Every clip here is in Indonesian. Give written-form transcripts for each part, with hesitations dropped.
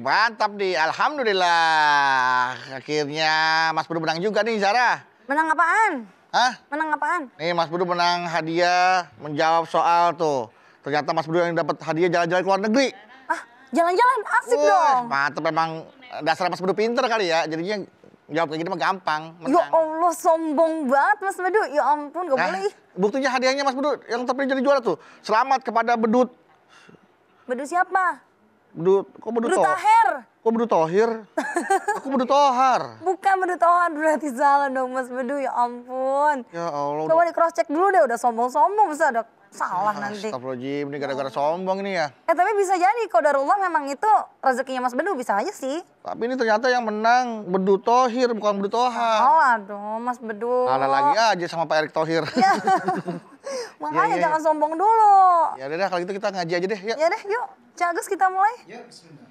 mantap nih. Alhamdulillah. Akhirnya Mas Bedu menang juga nih, Zara. Menang apaan? Hah? Menang apaan? Nih Mas Bedu menang hadiah menjawab soal tuh. Ternyata Mas Bedu yang dapat hadiah jalan-jalan ke luar negeri. Ah, jalan-jalan asik dong. Mantap, memang dasar Mas Bedu pinter kali ya. Jadinya jawab kayak gini mah gampang. Menang. Ya Allah, sombong banget Mas Bedu. Ya ampun, gak boleh. Buktinya hadiahnya Mas Bedu yang terpilih jadi juara tuh. Selamat kepada Bedut. Bedu siapa? Kok Bedu Taher. Kok Bedu Tohir? Aku Bedu Tohar. Bukan Bedu Tohar, berarti salah dong Mas Bedu. Ya ampun. Ya Allah. Coba di cross check dulu deh, udah sombong-sombong bisa ada salah nanti. Astagfirullahaladzim, ini gara-gara sombong ini ya. Tapi bisa jadi qadarullah memang itu rezekinya Mas Bedu, bisa aja sih. Tapi ini ternyata yang menang Bedu Tohir, bukan Bedu Tohar. Salah dong Mas Bedu. Kalah lagi aja sama Pak Erick Thohir. Ya. Makanya jangan sombong dulu. Ya udah kalau gitu kita ngaji aja deh. Ya deh, yuk. Cagus kita mulai. Ya, bismillah.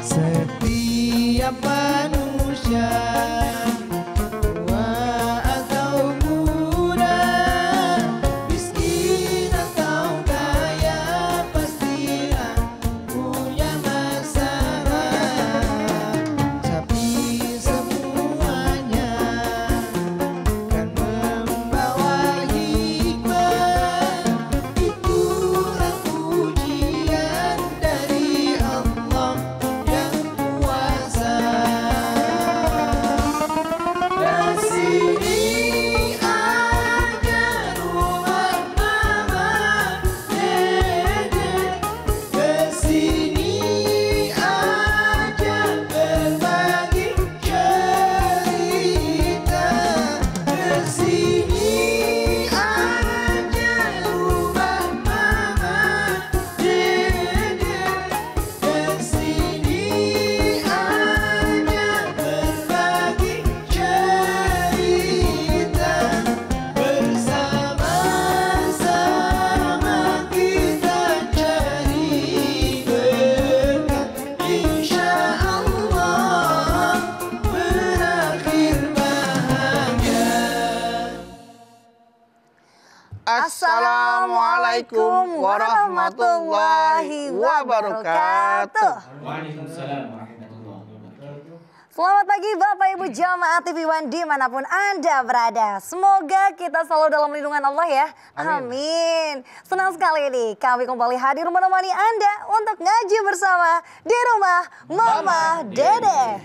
Setiap manusia Assalamualaikum warahmatullahi wabarakatuh. Waalaikumsalam warahmatullahi wabarakatuh. Selamat pagi Bapak Ibu Jamaah TV One dimanapun Anda berada. Semoga kita selalu dalam lindungan Allah ya. Amin. Senang sekali nih kami kembali hadir menemani Anda untuk ngaji bersama di rumah Mama Dede.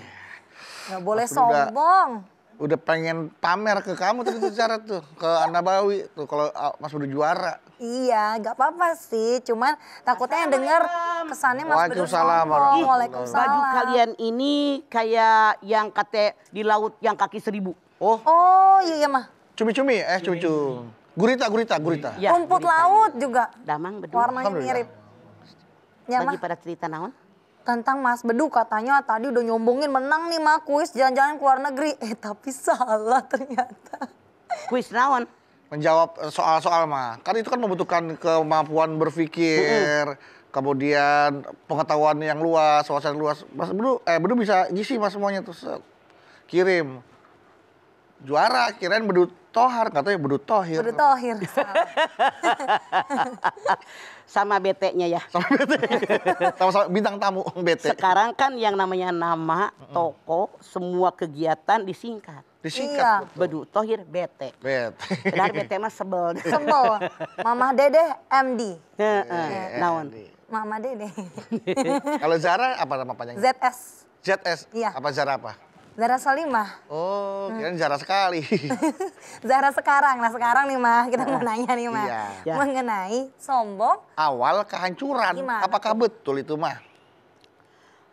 Gak boleh sombong. Udah pengen pamer ke kamu tuh Zara tuh, ke An-Nabawi tuh kalau Mas udah juara. Iya, gak apa-apa sih. Cuman takutnya yang denger kesannya Mas Bedu sombong. Waalaikumsalam. Baju kalian ini kayak yang kate di laut yang kaki 1000. Oh iya mah. Cumi-cumi, cumi-cumi. Gurita. Ya, Rumput laut juga. Damang Bedu. Warnanya mirip. Ya Bagi mah. pada cerita naon? Tentang Mas Bedu katanya tadi udah nyombongin menang nih mah kuis jalan-jalan ke luar negeri. Tapi salah ternyata. Kuis naon? Menjawab soal-soal mah. Kan itu kan membutuhkan kemampuan berpikir, kemudian pengetahuan yang luas, wawasan luas. Mas Bedu bisa ngisi mas semuanya tuh. Kirim. Juara, kirain Bedu Tohar, katanya Bedu Tohir. Bedu Tohir. Sama BT-nya ya. Sama-sama bintang tamu BT. Sekarang kan yang namanya nama, toko, semua kegiatan disingkat. Disingkat. Iya. Bedu Tohir BT. BT. Padahal BT mah sebel. Sebel. Mama Dede MD. Naon? Mama Dede. Kalau Zara apa nama panjangnya? ZS. ZS? Iya. Apa Zara apa? Zara Salimah. Oh, kirain Zara sekali. Zara sekarang. Nah sekarang nih mah kita mau nanya nih mah. Iya. Mengenai sombong. Awal kehancuran. Gimana? Apakah betul itu mah?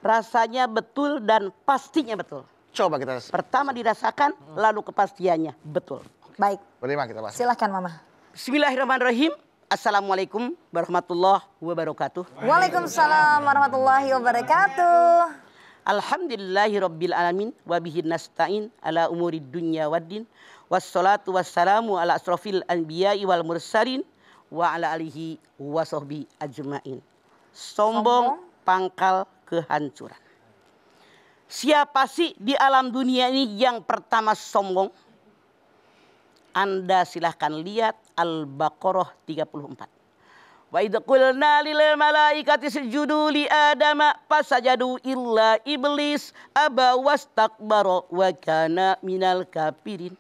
Rasanya betul dan pastinya betul. Coba kita. Pertama dirasakan, lalu kepastiannya betul. Baik. Boleh mah kita bahas. Silahkan Mama. Bismillahirrahmanirrahim. Assalamualaikum warahmatullahi wabarakatuh. Waalaikumsalam warahmatullahi wabarakatuh. Alhamdulillahirabbil alamin wa bihi nasta'in ala umurid dunya waddin wassalatu wassalamu ala asrofil anbiya'i wal mursalin wa ala alihi wa sahbihi ajmain. Sombong pangkal kehancuran. Siapa sih di alam dunia ini yang pertama sombong? Anda silahkan lihat Al-Baqarah 34. Wa idh qulna lil malaikati isjudu li adama fasajadu illa iblis aba wastakbara wa kana minal kafirin.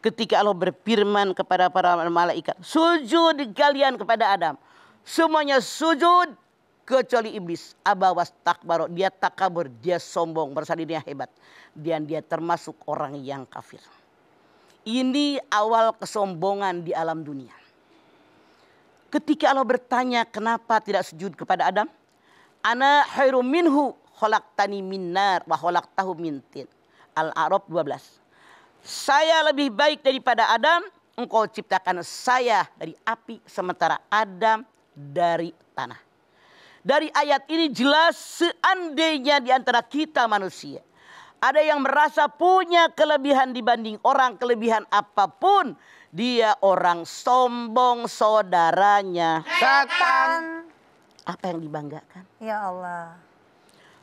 Ketika Allah berfirman kepada para malaikat, sujud kalian kepada Adam. Semuanya sujud kecuali iblis. Aba wastakbara, dia takabur, dia sombong, merasa dirinya hebat. Dan dia termasuk orang yang kafir. Ini awal kesombongan di alam dunia. Ketika Allah bertanya kenapa tidak sujud kepada Adam? Ana khairum minhu khalaqtani min nar wa khalaqtahu min tin. Al-A'raf 12. Saya lebih baik daripada Adam, engkau ciptakan saya dari api sementara Adam dari tanah. Dari ayat ini jelas seandainya di antara kita manusia ada yang merasa punya kelebihan dibanding orang, kelebihan apapun, dia orang sombong, saudaranya Setan. apa yang dibanggakan? Ya Allah.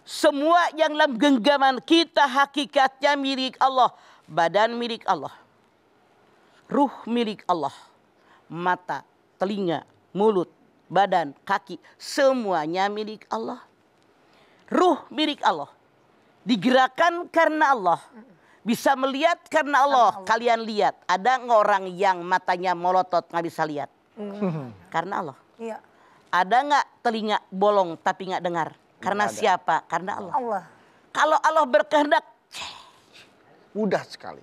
Semua yang dalam genggaman kita hakikatnya milik Allah. Badan milik Allah. Ruh milik Allah. Mata, telinga, mulut, badan, kaki. Semuanya milik Allah. Ruh milik Allah. Digerakkan karena Allah. Bisa melihat karena Allah. Kalian lihat. Ada nggak orang yang matanya molotot nggak bisa lihat? Karena Allah. Iya. Ada nggak telinga bolong tapi nggak dengar? Karena siapa? Karena Allah. Allah. Kalau Allah berkehendak, Mudah sekali.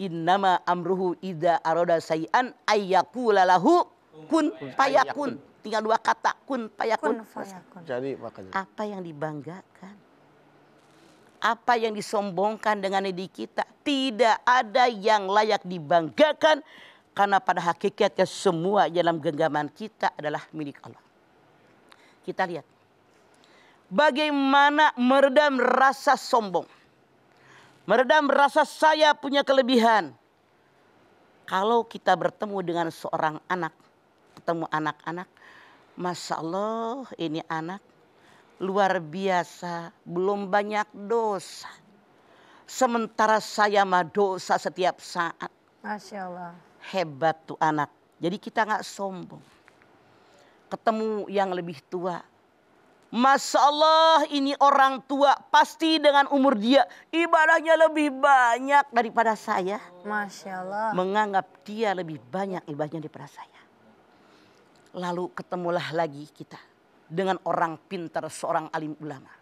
innama amruhu idza arada sayyan ayyaqula lahu kun fayakun. Tinggal dua kata, kun fayakun. Kun fayakun. Jadi makanya. Apa yang dibanggakan? Apa yang disombongkan dengan diri kita? Tidak ada yang layak dibanggakan. Karena pada hakikatnya semua dalam genggaman kita adalah milik Allah. Kita lihat. Bagaimana meredam rasa sombong. Meredam rasa saya punya kelebihan. Kalau kita bertemu dengan seorang anak. Ketemu anak-anak. Masya Allah ini anak. Luar biasa. Belum banyak dosa. Sementara saya mah dosa setiap saat. Masya Allah. Hebat tuh anak. Jadi kita gak sombong. Ketemu yang lebih tua. Masya Allah ini orang tua. Pasti dengan umur dia ibadahnya lebih banyak daripada saya. Masya Allah. Menganggap dia lebih banyak ibadahnya daripada saya. Lalu ketemulah lagi kita. Dengan orang pintar seorang alim ulama.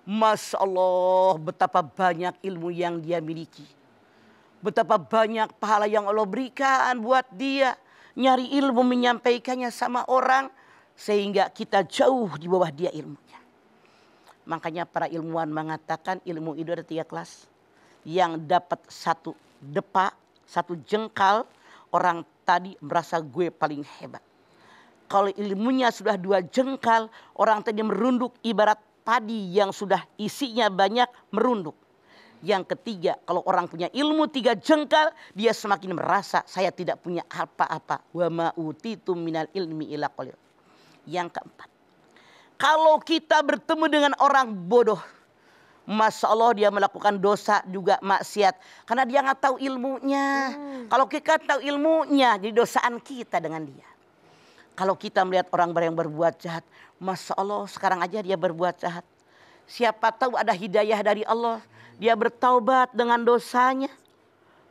Masya Allah betapa banyak ilmu yang dia miliki. Betapa banyak pahala yang Allah berikan buat dia. Nyari ilmu menyampaikannya sama orang. Sehingga kita jauh di bawah dia ilmunya. Makanya para ilmuwan mengatakan ilmu itu ada 3 kelas. Yang dapat 1 depa, 1 jengkal. Orang tadi merasa gue paling hebat. Kalau ilmunya sudah 2 jengkal. Orang tadi merunduk ibarat padi yang sudah isinya banyak merunduk. Yang ketiga, kalau orang punya ilmu 3 jengkal, dia semakin merasa saya tidak punya apa-apa. Wa ma utitum minal ilmi illa qalil. Yang keempat, kalau kita bertemu dengan orang bodoh, Masya Allah dia melakukan dosa juga maksiat. Karena dia nggak tahu ilmunya. Kalau kita tahu ilmunya, jadi dosaan kita dengan dia. Kalau kita melihat orang yang berbuat jahat, Masya Allah sekarang aja dia berbuat jahat. Siapa tahu ada hidayah dari Allah. Dia bertaubat dengan dosanya.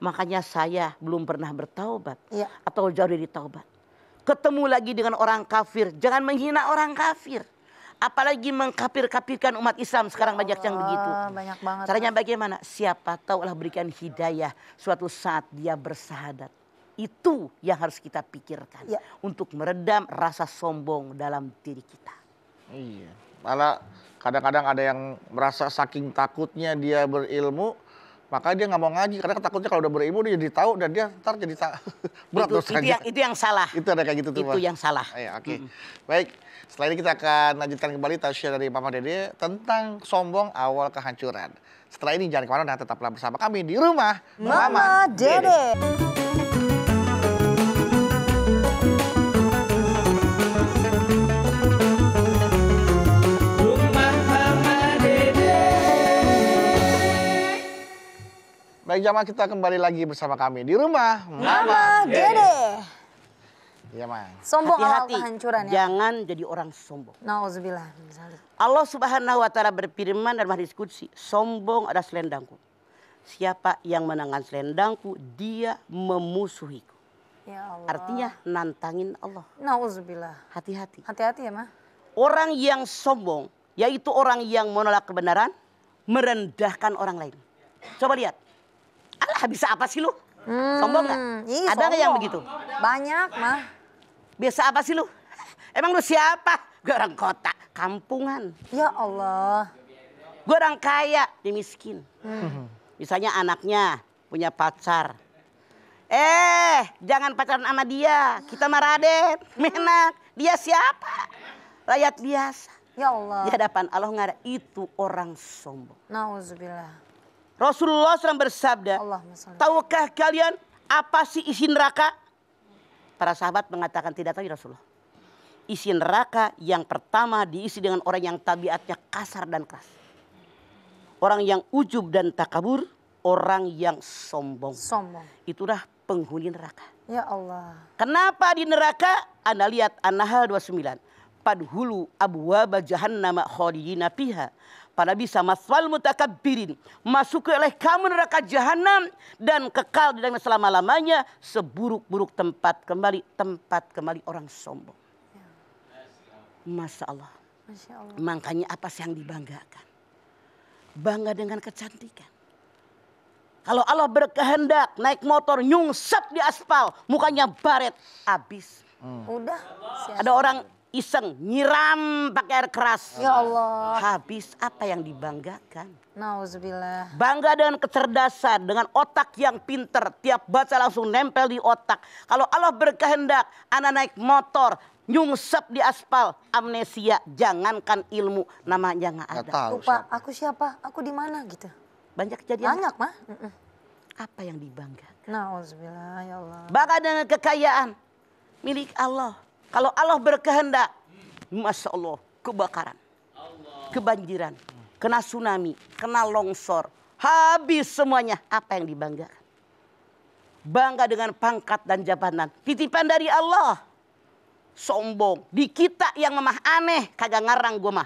Makanya saya belum pernah bertaubat. Iya. Atau jauh dari taubat. Ketemu lagi dengan orang kafir. Jangan menghina orang kafir. Apalagi mengkafir-kafirkan umat Islam. Sekarang banyak yang begitu. Banyak banget. Caranya bagaimana? Siapa tahu Allah berikan hidayah. Suatu saat dia bersahadat. Itu yang harus kita pikirkan. Ya. Untuk meredam rasa sombong dalam diri kita. Iya. Malah kadang-kadang ada yang merasa saking takutnya dia berilmu, maka dia nggak mau ngaji karena takutnya kalau udah berilmu dia jadi tahu dan dia ntar jadi berat dosanya. Itu yang salah. Itu ada kayak gitu tuh. Itu yang salah. Oke. Baik. Setelah ini kita akan lanjutkan kembali tausiah dari Mama Dede tentang sombong awal kehancuran. Setelah ini jangan kemana-mana, tetaplah bersama kami di rumah Mama Dede. Baik jamaah, kita kembali lagi bersama kami di rumah Mama Dede. Iya, Mas. Sombong awal Hati-hati, kehancuran ya. jangan jadi orang sombong. Nauzubillah. Allah Subhanahu wa taala berfirman dalam hadis qudsi, sombong adalah selendangku. Siapa yang menangkan selendangku, dia memusuhiku. Ya Allah. Artinya nantangin Allah. Nauzubillah. Hati-hati. Hati-hati ya, Ma. Orang yang sombong, yaitu orang yang menolak kebenaran, merendahkan orang lain. Coba lihat. Alah, bisa apa sih lu? Sombong nggak? Ih, Ada nggak yang sombong. begitu? Banyak, Mah. Biasa apa sih lu? Emang lu siapa? Gue orang kota, kampungan. Ya Allah. Gue orang kaya, dia miskin. Misalnya anaknya punya pacar. Jangan pacaran sama dia. Kita mah Raden, Menak. Dia siapa? Rakyat biasa. Ya Allah. Di hadapan Allah nggak ada, itu orang sombong. Nauzubillah. Rasulullah SAW bersabda, Allahumma shalli. tahukah kalian apa sih isi neraka? Para sahabat mengatakan tidak tahu ya Rasulullah. Isi neraka yang pertama diisi dengan orang yang tabiatnya kasar dan keras. Orang yang ujub dan takabur, orang yang sombong. Sombong. Itulah penghuni neraka. Ya Allah. Kenapa di neraka? Anda lihat An-Nahl 29. Padhulu abwaba jahannama khalidina fiha. Pada bisa maswal mutakabbirin. Masuk oleh kamu neraka jahanam dan kekal di dalamnya selama-lamanya. Seburuk-buruk tempat kembali orang sombong. Masya Allah. Masya Allah. Makanya apa sih yang dibanggakan? Bangga dengan kecantikan. Kalau Allah berkehendak naik motor nyungsep di aspal. Mukanya baret. Habis. Udah. Ada orang iseng nyiram pakai air keras. Ya Allah. Habis, apa yang dibanggakan? Nauzubillah. Bangga dengan kecerdasan, dengan otak yang pinter. Tiap baca langsung nempel di otak. Kalau Allah berkehendak, anak naik motor, nyungsep di aspal, amnesia. Jangankan ilmu, namanya nggak ada. tahu Lupa, aku siapa? Aku di mana gitu. Banyak kejadian. Banyak, Mah. Apa yang dibanggakan? Nauzubillah, ya Allah. Bangga dengan kekayaan milik Allah. Kalau Allah berkehendak, Masya Allah, kebakaran, kebanjiran, kena tsunami, kena longsor, habis semuanya. Apa yang dibanggakan? Bangga dengan pangkat dan jabatan, titipan dari Allah. Sombong, di kita yang memah aneh, kagak ngarang gue mah.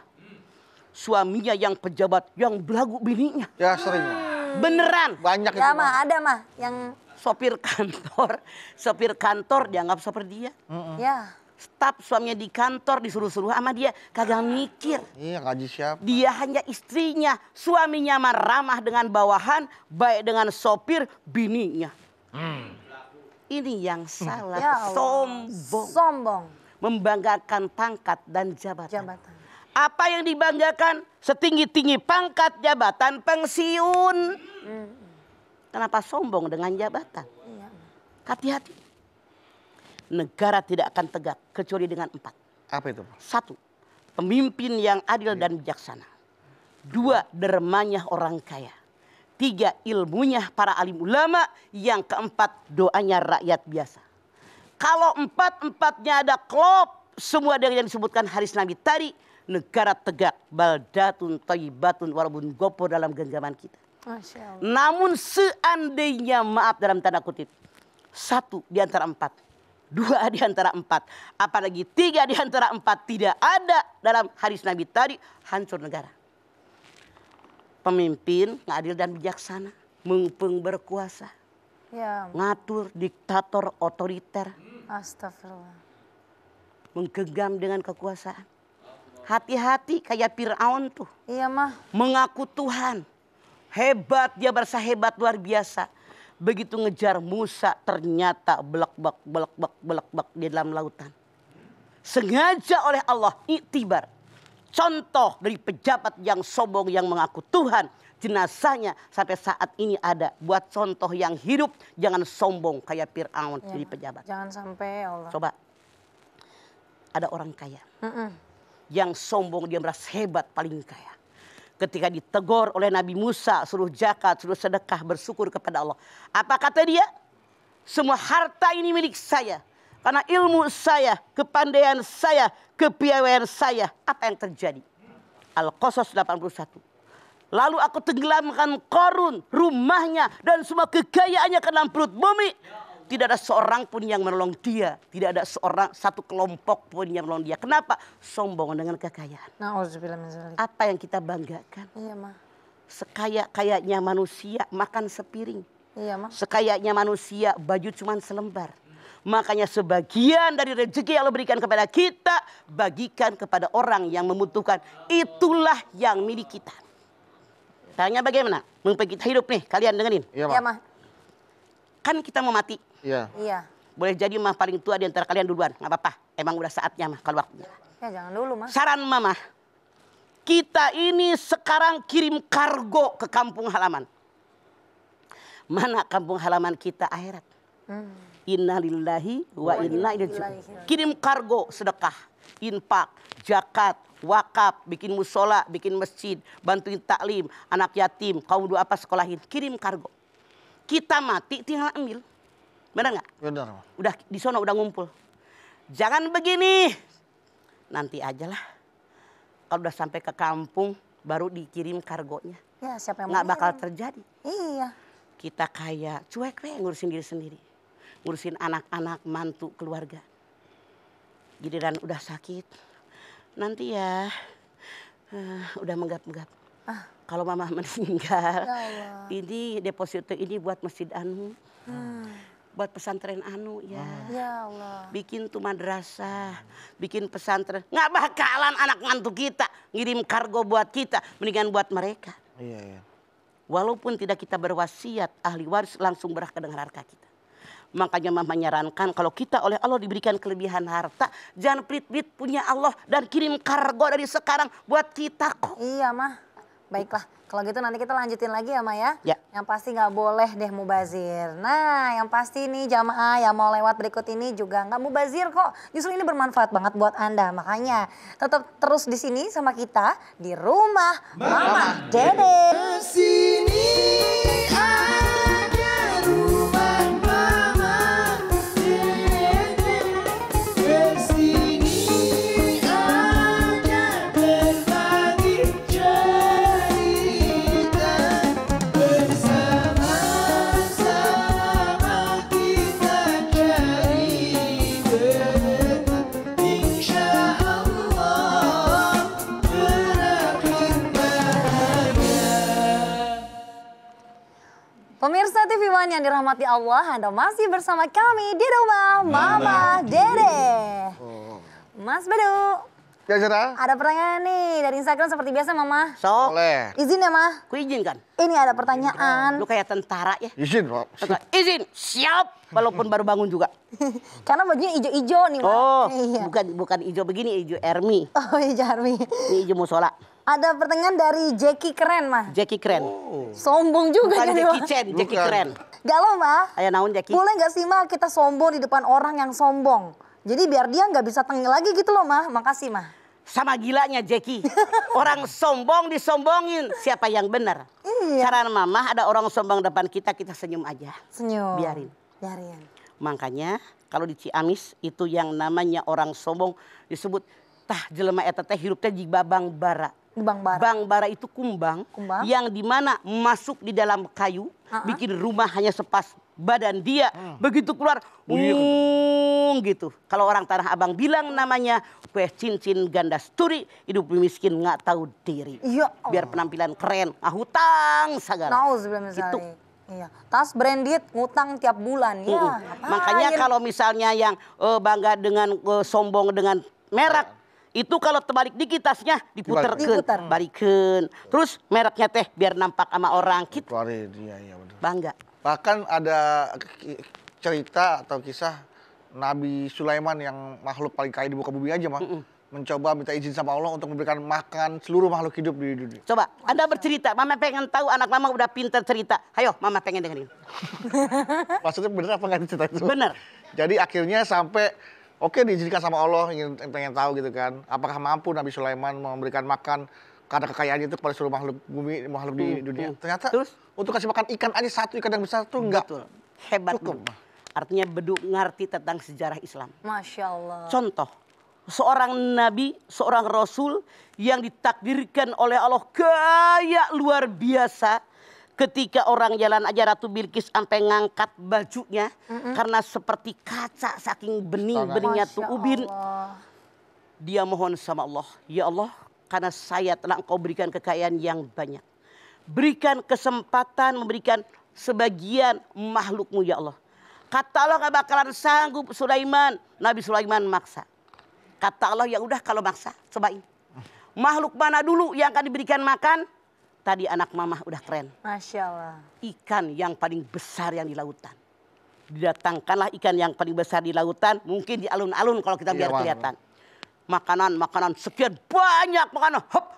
Suaminya yang pejabat, yang belagu bininya. Ya sering. Beneran. Banyak itu. Ya, Mah, ada, Mah, yang Sopir kantor dianggap seperti dia. ya. Staf suaminya di kantor disuruh-suruh sama dia, kagak mikir. Iya, gaji siapa? Dia hanya istrinya, suaminya mah ramah dengan bawahan, baik dengan sopir bininya. Ini yang salah, Ya Allah. sombong. Sombong. Membanggakan pangkat dan jabatan. Jabatan. Apa yang dibanggakan? Setinggi-tinggi pangkat, jabatan, pensiun. Kenapa sombong dengan jabatan? Iya. Hati-hati. Negara tidak akan tegak kecuali dengan 4. Apa itu? 1. Pemimpin yang adil dan bijaksana. 2. Dermanya orang kaya. 3. Ilmunya para alim ulama. Yang 4. Doanya rakyat biasa. Kalau 4-empatnya ada klop, semua dengan yang disebutkan hadis Nabi tadi, negara tegak, baldatun thayyibatun warabun gopur dalam genggaman kita. Masya Allah. Namun seandainya, maaf dalam tanda kutip, 1 di antara 4. 2 di antara 4. Apalagi 3 di antara 4 tidak ada dalam hadis Nabi tadi, hancur negara. Pemimpin adil dan bijaksana, mumpung berkuasa, Ya, ngatur, diktator, otoriter, astagfirullah. menggenggam dengan kekuasaan. Hati-hati kayak Fir'aun tuh, Iya, Mah. mengaku Tuhan. Hebat, dia berasa hebat luar biasa. Begitu ngejar Musa ternyata belak-bak di dalam lautan. Sengaja oleh Allah iktibar. Contoh dari pejabat yang sombong yang mengaku Tuhan. Jenazahnya sampai saat ini ada. Buat contoh yang hidup, jangan sombong kayak Fir'aun Ya, jadi pejabat. jangan sampai, ya Allah. Coba, ada orang kaya. Yang sombong dia merasa hebat paling kaya. Ketika ditegur oleh Nabi Musa, suruh zakat, suruh sedekah, bersyukur kepada Allah. Apa kata dia? Semua harta ini milik saya. Karena ilmu saya, kepandaian saya, kepiawaian saya. Apa yang terjadi? Al-Qasas 81. Lalu aku tenggelamkan Qarun, rumahnya, dan semua kekayaannya ke dalam perut bumi. Tidak ada seorang pun yang menolong dia. Tidak ada satu kelompok pun yang menolong dia. Kenapa? Sombong dengan kekayaan. Nauzubillah min dzalik. Apa yang kita banggakan? Iya, Ma. Sekaya-kayanya manusia makan sepiring. Iya, Ma. Sekayanya manusia baju cuma selembar. Makanya sebagian dari rezeki yang Allah berikan kepada kita, bagikan kepada orang yang membutuhkan. Itulah yang milik kita. Tanya bagaimana? Mumpung kita hidup nih, kalian dengerin. Iya, Iya, Ma. Ma. Kan kita mau mati. Iya. Iya. Boleh jadi mah paling tua di antara kalian duluan. Nggak apa-apa. Emang udah saatnya mah kalau waktunya. Ya jangan dulu, Ma. Saran mama. Kita ini sekarang kirim kargo ke kampung halaman. Mana kampung halaman kita akhirat? Innalillahi wa inna ilaihi raji'un. Kirim kargo sedekah, infak, zakat, wakaf, bikin musola, bikin masjid, bantuin taklim, anak yatim, kaum duafa sekolahin, kirim kargo. Kita mati tinggal ambil. Benar nggak? Benar, Ma. Udah di sono udah ngumpul. Jangan begini. Nanti aja lah. Kalau udah sampai ke kampung baru dikirim kargonya. Ya, siapa yang Nggak mau bakal ngirim? terjadi. Iya. Kita kayak cuek ngurusin diri sendiri. Ngurusin anak-anak, mantu, keluarga. Giliran udah sakit. Nanti ya udah menggap-menggap. Kalau mama meninggal, Ya Allah. ini deposito ini buat masjid anu. Buat pesantren anu ya. Ya Allah. Bikin tuh madrasah, bikin pesantren. Nggak bakalan anak mantu kita ngirim kargo buat kita. Mendingan buat mereka. Iya, iya. Walaupun tidak kita berwasiat, ahli waris langsung berhak dengan harta kita. Makanya mama menyarankan kalau kita oleh Allah diberikan kelebihan harta, jangan pelit-pelit punya Allah dan kirim kargo dari sekarang buat kita kok. Iya, Ma. Baiklah, kalau gitu nanti kita lanjutin lagi ya, Ma ya. Ya. Yang pasti nggak boleh deh mubazir. Nah, yang pasti nih jamaah yang mau lewat berikut ini juga nggak mubazir kok. Justru ini bermanfaat banget buat Anda. Makanya tetap terus di sini sama kita di rumah Mama Dede. Sini ada rumah mama Dede. Kesini ada berbagi cerita. Bersama-sama kita cari berkah. Insya Allah berakhir bahagia. Pemirsa TV One yang dirahmati Allah, Anda masih bersama kami di rumah Mama Dede. Mas Bedu, Ya, Zara? ada pertanyaan nih dari Instagram seperti biasa, Mama. So, Boleh. Izin ya, Ma. ku izinkan. Ini ada pertanyaan. Lu kayak tentara ya. Izin, Pak. Izin, siap. Walaupun baru bangun juga. Karena bajunya ijo-ijo nih, Ma. Oh, Iya. bukan hijau begini, hijau Ermi. Oh, iya, Jarmi. Ini hijau musola. Ada pertanyaan dari Jackie Keren, Ma. Jackie keren. Sombong juga Bukan jadi, Jackie Ma. Chan, Jackie Bukan. keren. Galau, Ma. Ayo naon Jackie. Boleh nggak sih, Ma, kita sombong di depan orang yang sombong? Jadi biar dia nggak bisa tengil lagi gitu loh, Ma. Makasih, Ma. Sama gilanya Jackie. Orang sombong disombongin. Siapa yang benar? Iya. Saran mama ada orang sombong depan kita, kita senyum aja. Senyum. Biarin. Biarin. Makanya kalau di Ciamis itu yang namanya orang sombong disebut tah jelema eta teh hirup teh jiga Bang Bara. Di Bang Bara. Bang Bara itu kumbang, Kumbang. yang dimana masuk di dalam kayu, bikin rumah hanya sepas badan dia. Begitu keluar, gitu. Kalau orang Tanah Abang bilang namanya kue cincin ganda sturi, hidup miskin nggak tahu diri. Iya. Biar penampilan keren, hutang segala. Nauzubillah min Gitu. dzalik. Iya. Tas branded, ngutang tiap bulan. Ya, ngapain? Makanya kalau misalnya yang bangga dengan sombong dengan merek, itu kalau terbalik dikit tasnya Diputer. balikin. Terus mereknya teh biar nampak sama orang gitu. Keluarin, iya benar. Bangga. Bahkan ada cerita atau kisah Nabi Sulaiman yang makhluk paling kaya di muka bumi aja, Mah. Mencoba minta izin sama Allah untuk memberikan makan seluruh makhluk hidup di dunia. Coba, Anda bercerita. Mama pengen tahu anak mama udah pintar cerita. Ayo, mama pengen dengerin. Maksudnya bener apa nggak cerita itu? Bener. Jadi akhirnya sampai oke diizinkan sama Allah, pengen tahu gitu kan. Apakah mampu Nabi Sulaiman memberikan makan karena kekayaannya itu kepada seluruh makhluk bumi, makhluk di dunia. Ternyata Terus? untuk kasih makan ikan aja satu ikan yang besar tuh enggak. Betul. Hebat. Cukup. Bedu. Artinya Bedu ngerti tentang sejarah Islam. Masya Allah. Contoh, seorang nabi, seorang rasul yang ditakdirkan oleh Allah kayak luar biasa. Ketika orang jalan aja Ratu Bilqis sampai ngangkat bajunya karena seperti kaca saking bening-beningnya tuh ubin. Dia mohon sama Allah, ya Allah, karena saya telah Engkau berikan kekayaan yang banyak. Berikan kesempatan memberikan sebagian makhlukmu ya Allah. Kata Allah gak bakalan sanggup Sulaiman. Nabi Sulaiman maksa. Kata Allah ya udah kalau maksa cobain. Makhluk mana dulu yang akan diberikan makan? Tadi anak mama udah keren. Masya Allah. Ikan yang paling besar yang di lautan. Didatangkanlah ikan yang paling besar di lautan. Mungkin di alun-alun kalau kita biar kelihatan. Makanan sekian banyak makanan. Hop.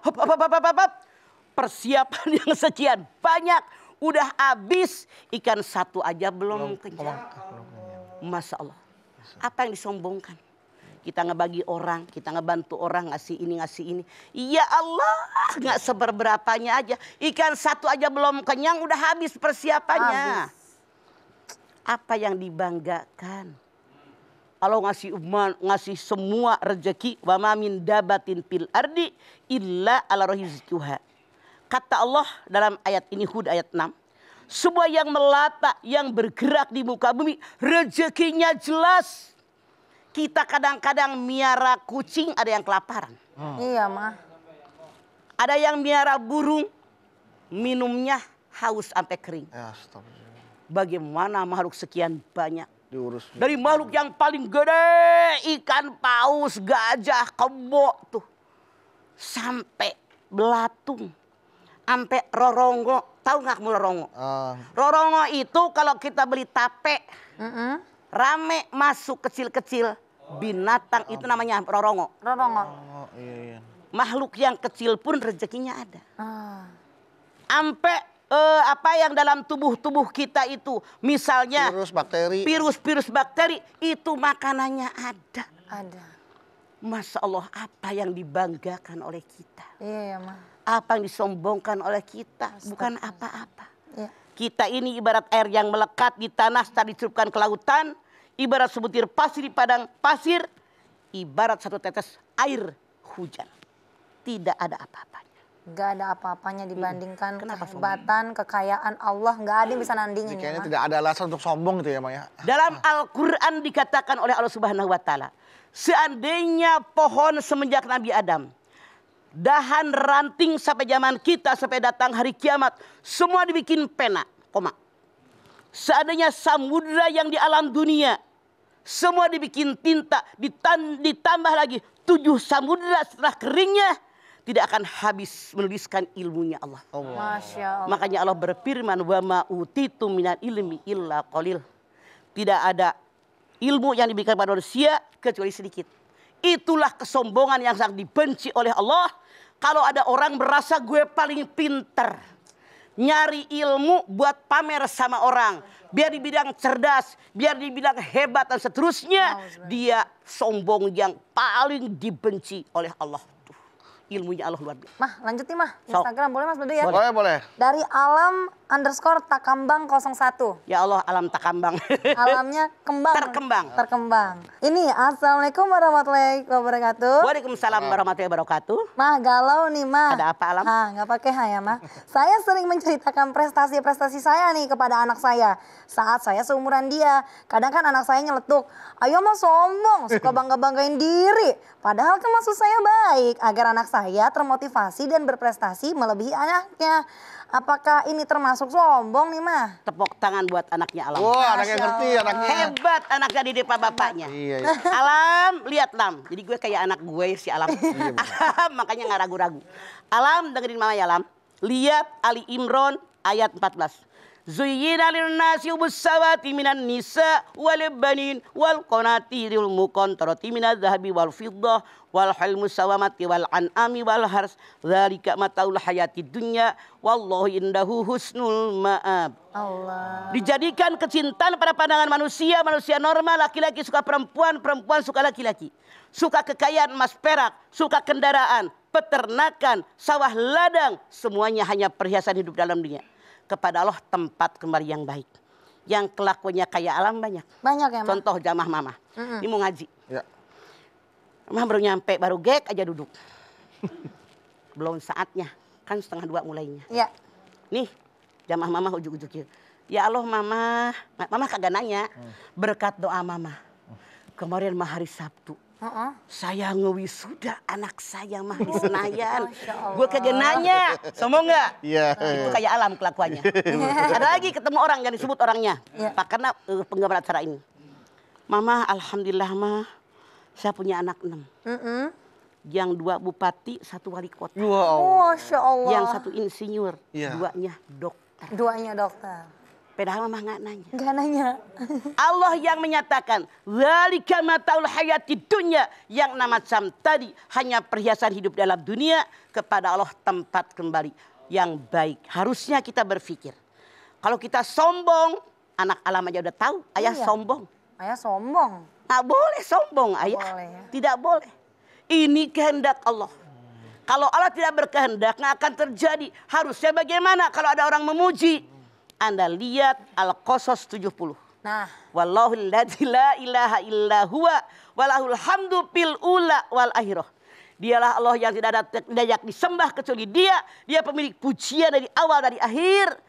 Persiapan yang sekian banyak. Udah habis. Ikan satu aja belum kenyang. Masya Allah. Apa yang disombongkan? Kita ngebagi orang, kita ngebantu orang, ngasih ini. Ya Allah, gak seberberapanya aja. Ikan satu aja belum kenyang, udah habis persiapannya. Apa yang dibanggakan? Allah ngasih semua rezeki. Wa ma min dabatin fil ardi illa ala rizquha. Kata Allah dalam ayat ini, Hud ayat 6. Semua yang melata, yang bergerak di muka bumi, rezekinya jelas. Kita kadang-kadang miara kucing, ada yang kelaparan. Iya, mah. Ada yang miara burung, minumnya haus sampai kering. Ya, Bagaimana makhluk sekian banyak? diurus. Dari makhluk yang paling gede, ikan paus, gajah, kebo tuh. Sampai belatung. Sampai rorongo. Tahu nggak kamu rorongo? Rorongo itu kalau kita beli tape. Rame masuk kecil-kecil. Binatang itu namanya rorongo. Rorongo. Oh, iya. Makhluk yang kecil pun rezekinya ada. Sampai apa yang dalam tubuh kita itu. Misalnya virus bakteri itu makanannya ada. Ada. Masya Allah, apa yang dibanggakan oleh kita. Iya, mah. Apa yang disombongkan oleh kita. Bukan apa-apa. Iya. Kita ini ibarat air yang melekat di tanah setelah dicelupkan ke lautan. Ibarat sebutir pasir di padang pasir. Ibarat satu tetes air hujan. Tidak ada apa-apanya. Gak ada apa-apanya dibandingkan kehebatan, kekayaan Allah. Gak ada yang bisa nandingin. Kayaknya tidak ada alasan untuk sombong gitu ya, Maya. Dalam Al-Quran dikatakan oleh Allah Subhanahu Wa Taala. Seandainya pohon semenjak Nabi Adam. Dahan ranting sampai zaman kita, sampai datang hari kiamat. Semua dibikin pena, koma. Seandainya samudra yang di alam dunia. Semua dibikin tinta, ditambah lagi 7 samudra setelah keringnya. Tidak akan habis menuliskan ilmunya Allah. Masya Allah. Makanya Allah berfirman, wa ma utitu minal ilmi illa qalil. Tidak ada ilmu yang diberikan pada manusia kecuali sedikit. Itulah kesombongan yang sangat dibenci oleh Allah. Kalau ada orang merasa gue paling pinter. Nyari ilmu buat pamer sama orang. Biar dibilang cerdas, biar dibilang hebat dan seterusnya. Dia sombong yang paling dibenci oleh Allah. Tuh, ilmunya Allah luar biasa. Mah, lanjut nih mah. Instagram boleh Mas Bedu ya? Boleh. Dari alam_takambang01. Ya Allah, alam takambang. Alamnya kembang. Terkembang. Ini Assalamualaikum warahmatullahi wabarakatuh. Waalaikumsalam warahmatullahi wabarakatuh. Mah galau nih mah. Ada apa, Alam? Nggak pakai ha ya mah. Saya sering menceritakan prestasi-prestasi saya nih kepada anak saya. Saat saya seumuran dia. Kadang kan anak saya nyeletuk. Ayo mah sombong, suka bangga-banggain diri. Padahal kan maksud saya baik. Agar anak saya termotivasi dan berprestasi melebihi anaknya. Apakah ini termasuk sombong nih mah? Tepuk tangan buat anaknya Alam. Wah, anaknya ngerti anaknya. Hebat anaknya di depan bapaknya. Iya. Alam, lihat Lam. Jadi gue kayak anak gue si Alam. Alam, makanya nggak ragu-ragu. Alam, dengerin mama ya Alam. Lihat Ali Imran ayat 14. Zuyyina lin-nasi hubus-sawati minan nisa wal banin wal qanatiril muqantarati minadz zahabi wal fiddah wal hilmus sawamati wal an'ami wal hars dzalika mataul hayatid dunya wallahu indahu husnul ma'ab. Allah. Dijadikan kecintaan pada pandangan manusia, manusia normal, laki-laki suka perempuan, perempuan suka laki-laki. Suka kekayaan emas perak, suka kendaraan, peternakan, sawah ladang, semuanya hanya perhiasan hidup dalam dunia. Kepada Allah tempat kembali yang baik. Yang kelakuannya kayak Alam banyak. Banyak ya, Mah? Contoh jamaah mama. Ini mau ngaji. Ya. Mama baru nyampe, baru gek aja duduk. Belum saatnya, kan 1:30 mulainya. Iya. Nih, jamaah mama ujuk-ujuk. Ya Allah mama kagak nanya. Berkat doa mama. Kemarin mah hari Sabtu. Saya ngewisuda anak saya mah di Senayan. Gue kagak nanya. Sombong nggak? Iya. Itu kayak alam kelakuannya. Ada lagi ketemu orang, jangan disebut orangnya. Pak karena penggambar acara ini. Mama alhamdulillah mah saya punya anak 6. Yang 2 bupati, 1 wali kota. Wow. Masya Allah. Yang 1 insinyur, Iya. 2-nya dokter. 2-nya dokter. Padahal mama nggak nanya. Gak nanya. Allah yang menyatakan, "Dzalika mataul hayati dunya," yang nama macam tadi hanya perhiasan hidup dalam dunia, kepada Allah tempat kembali yang baik. Harusnya kita berpikir. Kalau kita sombong, anak alam aja udah tahu, ayah Iya. sombong. Ayah sombong. Nggak boleh sombong, ayah. boleh, ya. Tidak boleh. Ini kehendak Allah. Kalau Allah tidak berkehendak, nggak akan terjadi. Harusnya bagaimana kalau ada orang memuji? Anda lihat Al-Qasas 70. Nah, Wallahul ladzi la ilaha illa huwa walahul hamdu fil ula wal akhirah. Dialah Allah yang tidak ada layak disembah kecuali Dia. Dia pemilik pujian dari awal dari akhir.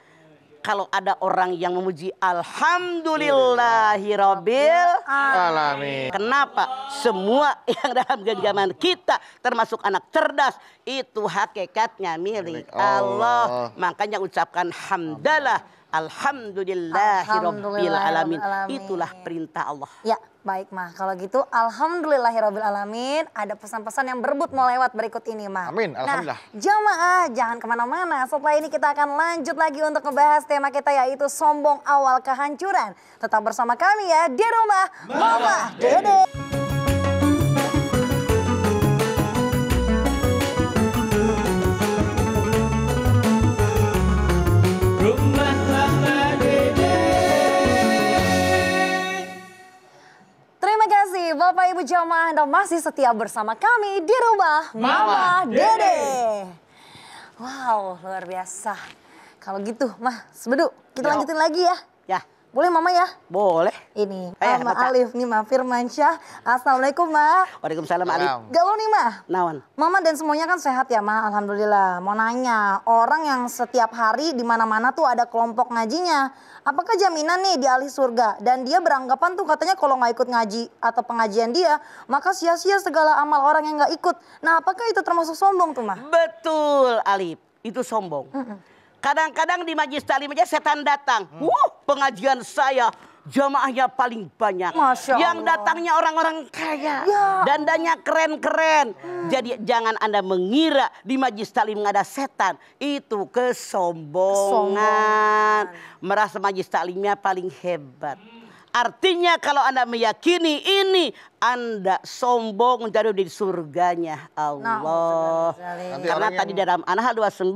Kalau ada orang yang memuji alhamdulillahirabbil Alamin. Kenapa? Semua yang dalam genggaman kita termasuk anak cerdas itu hakikatnya milik Allah. Makanya ucapkan hamdalah, alhamdulillahirabbil alamin. Itulah perintah Allah. ya baik mah. Kalau gitu alhamdulillahirabbil alamin. Ada pesan-pesan yang berebut mau lewat berikut ini mah. Amin, alhamdulillah. Nah, jamaah jangan kemana-mana. Setelah ini kita akan lanjut lagi untuk ngebahas tema kita yaitu sombong awal kehancuran. Tetap bersama kami ya di rumah Mama Dede. Rumah Mama Dede. Terima kasih Bapak Ibu jamaah Anda masih setia bersama kami di rumah Mama Dede. Wow, luar biasa. Kalau gitu, Mah, Sebedu, kita Ya. lanjutin lagi ya. Ya, Boleh Mama ya? boleh. Ini, Baca. Alif nih Mah Firmansyah. Assalamualaikum Mah. Waalaikumsalam alif. Galau nih Mah. Nawan. Mama dan semuanya kan sehat ya Mah, alhamdulillah. Mau nanya, orang yang setiap hari di mana-mana tuh ada kelompok ngajinya. Apakah jaminan nih di ahli surga? Dan dia beranggapan tuh katanya kalau nggak ikut ngaji atau pengajian dia, maka sia-sia segala amal orang yang nggak ikut. Nah, apakah itu termasuk sombong tuh Mah? Betul, Alif. Itu sombong. Kadang-kadang di majlis taklim aja setan datang. Pengajian saya jamaahnya paling banyak. Masya Yang Allah. datangnya orang-orang kaya. Ya. Dandannya keren-keren. Jadi jangan Anda mengira di majlis taklim nggak ada setan. Itu kesombongan. Merasa majlis taklimnya paling hebat. Artinya kalau Anda meyakini ini, Anda sombong jatuh di surganya Allah. Nanti Karena orang tadi yang- dalam An-Nahl 29,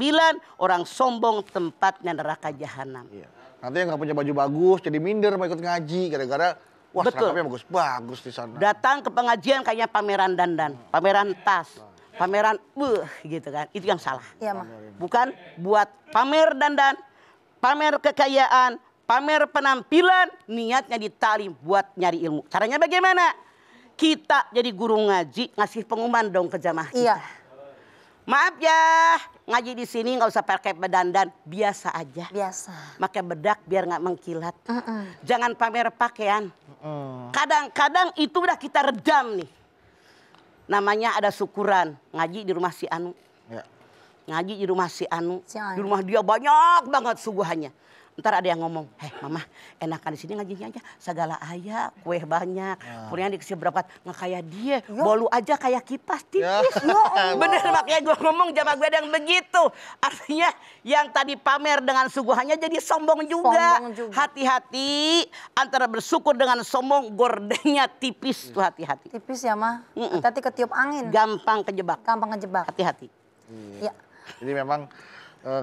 orang sombong tempatnya neraka jahanam. Iya. Nanti yang nggak punya baju bagus jadi minder mau ikut ngaji gara-gara wah Betul. seragamnya bagus di sana. Datang ke pengajian kayaknya pameran dandan, pameran tas, pameran gitu kan. Itu yang salah. Iya Mah. Bukan buat pamer dandan, pamer kekayaan, pamer penampilan, niatnya di ta'lim buat nyari ilmu. Caranya bagaimana? Kita jadi guru ngaji ngasih pengumuman dong ke jamaah kita. Iya. Maaf ya, ngaji di sini nggak usah pakai dandan, biasa aja. Biasa. Pakai bedak biar nggak mengkilat. Jangan pamer pakaian. Kadang-kadang itu udah kita redam nih. Namanya ada syukuran, ngaji di rumah si Anu. Ya. Ngaji di rumah si Anu. Si Anu. Di rumah dia banyak banget suguhannya. Ntar ada yang ngomong, mama enakan di sini ngajinya aja. Segala ayah, kue banyak. Kemudian dikasih berapa, nggak kayak dia. Bolu aja kayak kipas tipis. Ya. Bener makanya gue ngomong jamaah gue ada yang begitu. Artinya yang tadi pamer dengan suguhannya jadi sombong juga. Sombong juga. Hati-hati antara bersyukur dengan sombong, gordengnya tipis tuh hati-hati. Tipis ya Mah. Hati-hati ketiup angin. Gampang kejebak, Gampang ngejebak. hati-hati. Ya. Jadi memang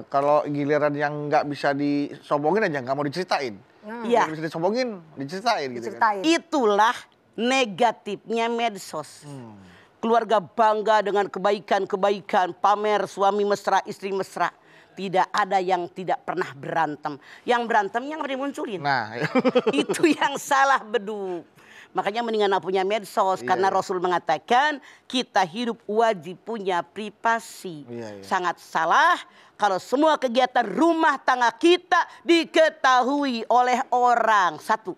kalau giliran yang nggak bisa disombongin aja nggak mau diceritain. Iya. Yang bisa disombongin diceritain gitu kan. Diceritain. Itulah negatifnya medsos. Keluarga bangga dengan kebaikan-kebaikan, pamer suami mesra, istri mesra. Tidak ada yang tidak pernah berantem. Yang berantem yang dimunculin. Nah, Itu yang salah Bedu. Makanya mendingan nggak punya medsos. Karena Rasul mengatakan kita hidup wajib punya privasi. Sangat salah kalau semua kegiatan rumah tangga kita diketahui oleh orang. Satu.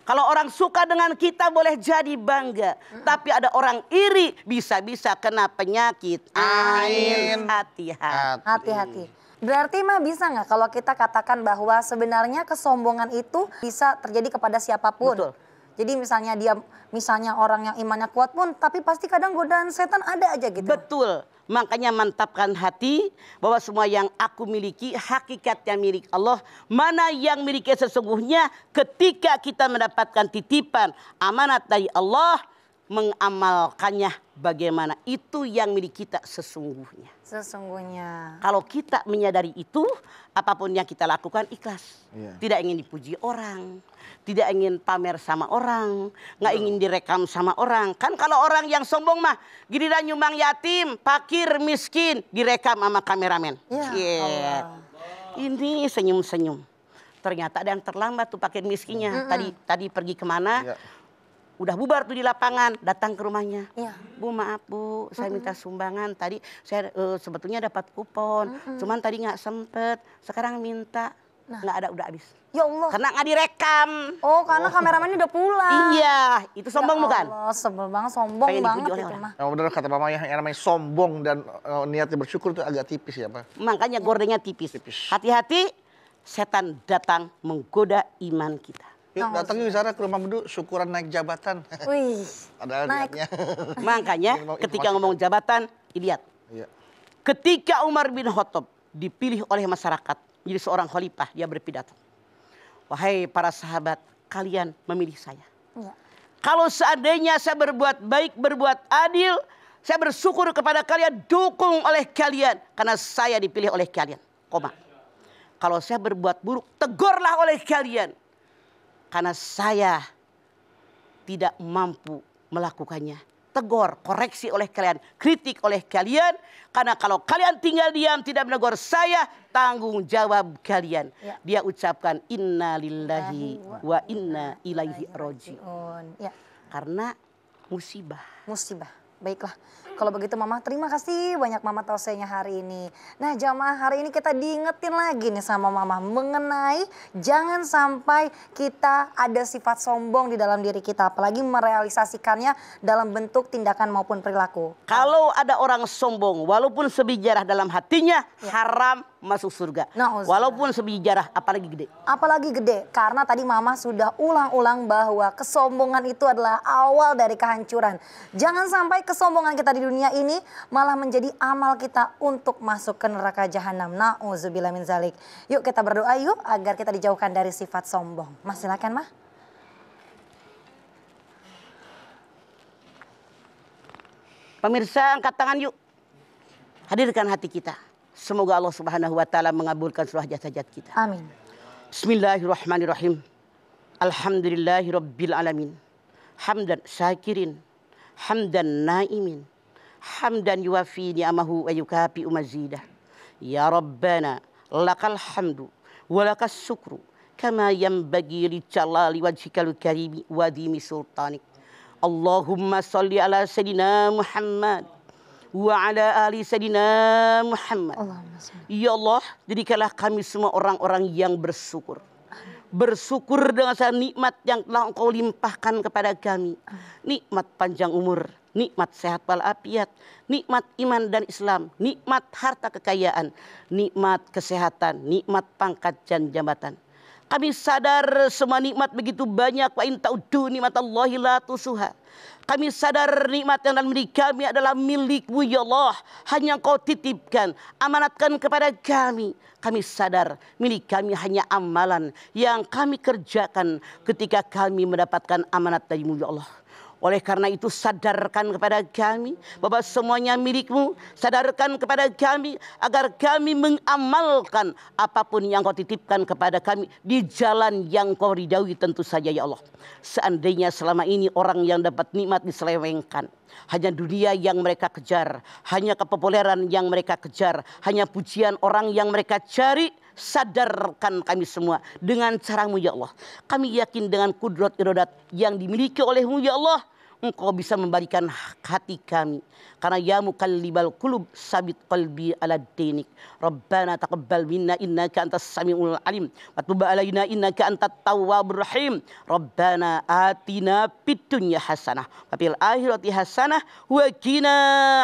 Kalau orang suka dengan kita boleh jadi bangga. Tapi ada orang iri bisa-bisa kena penyakit ain. Hati-hati. Hati-hati. Berarti mah bisa nggak kalau kita katakan bahwa sebenarnya kesombongan itu bisa terjadi kepada siapapun. Betul. Jadi misalnya orang yang imannya kuat pun, tapi pasti kadang godaan setan ada aja gitu. Betul. Makanya mantapkan hati bahwa semua yang aku miliki hakikatnya milik Allah. Mana yang miliknya sesungguhnya ketika kita mendapatkan titipan amanat dari Allah. Mengamalkannya bagaimana. Itu yang milik kita sesungguhnya. Sesungguhnya. Kalau kita menyadari itu, apapun yang kita lakukan ikhlas. Tidak ingin dipuji orang. Tidak ingin pamer sama orang. Nggak ingin direkam sama orang. Kan kalau orang yang sombong mah, giliran nyumbang yatim, fakir, miskin, direkam sama kameramen. Ini senyum-senyum. Ternyata ada yang terlambat tuh fakir miskinnya. Tadi pergi kemana? Udah bubar tuh di lapangan, datang ke rumahnya. Bu maaf bu, saya minta sumbangan. Tadi saya sebetulnya dapat kupon, cuman tadi nggak sempet. Sekarang minta, nggak ada, udah habis. Ya Allah. Karena nggak direkam. Oh, karena kameramennya udah pulang. Iya, itu sombong bukan? Allah, sebel banget, sombong Pengen banget dipuji oleh itu orang. mah. Yang benar kata Mama yang namanya sombong dan niatnya bersyukur itu agak tipis ya Pak. Makanya gordengnya tipis. Hati-hati, setan datang menggoda iman kita. Yuk datang yuk Sarah ke rumah Bedu, syukuran naik jabatan. Wih. Padahal niatnya. Makanya ketika ngomong jabatan, lihat. Ketika Umar bin Khattab dipilih oleh masyarakat menjadi seorang khalifah, dia berpidato. Wahai para sahabat, kalian memilih saya. Kalau seandainya saya berbuat baik, berbuat adil, saya bersyukur kepada kalian, dukung oleh kalian. Karena saya dipilih oleh kalian. Kalau saya berbuat buruk, tegurlah oleh kalian. Karena saya tidak mampu melakukannya. Tegur, koreksi oleh kalian, kritik oleh kalian. Karena kalau kalian tinggal diam, tidak menegur saya, tanggung jawab kalian. Dia ucapkan inna lillahi wa inna ilaihi raji'un. Karena musibah. Musibah. Baiklah. Kalau begitu Mama, terima kasih banyak Mama tausiyahnya hari ini. Nah jamaah, hari ini kita diingetin lagi nih sama Mama mengenai jangan sampai kita ada sifat sombong di dalam diri kita. Apalagi merealisasikannya dalam bentuk tindakan maupun perilaku. Kalau ada orang sombong, walaupun sebijarah dalam hatinya, haram masuk surga. Walaupun sebijarah, apalagi gede. Apalagi gede, karena tadi Mama sudah ulang-ulang bahwa kesombongan itu adalah awal dari kehancuran. Jangan sampai kesombongan kita di dunia ini malah menjadi amal kita untuk masuk ke neraka jahanam. Na'udzubillah min zalik. Yuk kita berdoa yuk agar kita dijauhkan dari sifat sombong. Mas silakan Mah. Pemirsa angkat tangan yuk. Hadirkan hati kita. Semoga Allah Subhanahu wa taala mengabulkan seluruh hajat-hajat kita. Amin. Bismillahirrahmanirrahim. Alhamdulillahirabbil alamin. Hamdan syakirin, hamdan naimin, hamdan yuwafi ni'amahu wa yukafi mazidah. Ya Rabbana lakal hamdu wa lakas syukru kama yanbaghi li jalali wajhikal karimi wa dimi sultanik. Allahumma salli ala sayyidina Muhammad wa ala ali sayyidina Muhammad. Ya Allah, jadikanlah kami semua orang-orang yang bersyukur. Bersyukur dengan segala nikmat yang telah Engkau limpahkan kepada kami. Nikmat panjang umur, nikmat sehat walafiat, nikmat iman dan Islam, nikmat harta kekayaan, nikmat kesehatan, nikmat pangkat dan jabatan. Kami sadar semua nikmat begitu banyak. Wa in ta'uddu nikmatallahi la tusuha. Kami sadar nikmat yang dalam diri kami adalah milik-Mu ya Allah. Hanya Engkau titipkan, amanatkan kepada kami. Kami sadar milik kami hanya amalan yang kami kerjakan ketika kami mendapatkan amanat dari-Mu ya Allah. Oleh karena itu sadarkan kepada kami bahwa semuanya milik-Mu. Sadarkan kepada kami agar kami mengamalkan apapun yang Kau titipkan kepada kami di jalan yang Kau ridhoi tentu saja ya Allah. Seandainya selama ini orang yang dapat nikmat diselewengkan, hanya dunia yang mereka kejar, hanya kepopuleran yang mereka kejar, hanya pujian orang yang mereka cari, sadarkan kami semua dengan caramu ya Allah. Kami yakin dengan kudrat iradat yang dimiliki olehmu ya Allah, Engkau bisa membalikan hati kami. Karena ya mukallibal qulub sabit qalbi ala dinik. Rabbana taqabbal minna innaka antas samiul alim. Wa tub alaina innaka antat tawwabur rahim. Rabbana atina fid dunya hasanah wa fil akhirati hasanah wa qina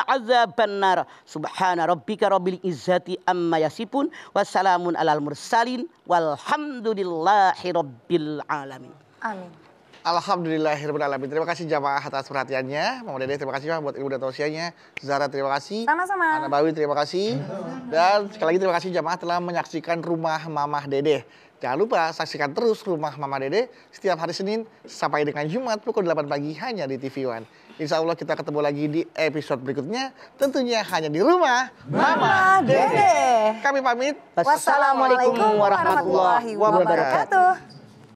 azabannar. Subhana rabbika rabbil izzati amma yasifun wa salamun alal mursalin walhamdulillahi rabbil alamin. Amin. Alhamdulillahirrahmanirrahim. Terima kasih jamaah atas perhatiannya. Mama Dede terima kasih buat ilmu dan tausiahnya. Zara terima kasih. Sama-sama. Ana Bawi terima kasih. Dan sekali lagi terima kasih jamaah telah menyaksikan Rumah Mamah Dede. Jangan lupa saksikan terus Rumah Mamah Dede setiap hari Senin sampai dengan Jumat pukul 8 pagi hanya di TV One. Insya Allah kita ketemu lagi di episode berikutnya. Tentunya hanya di Rumah Mamah Dede. Kami pamit. Wassalamualaikum warahmatullahi wabarakatuh.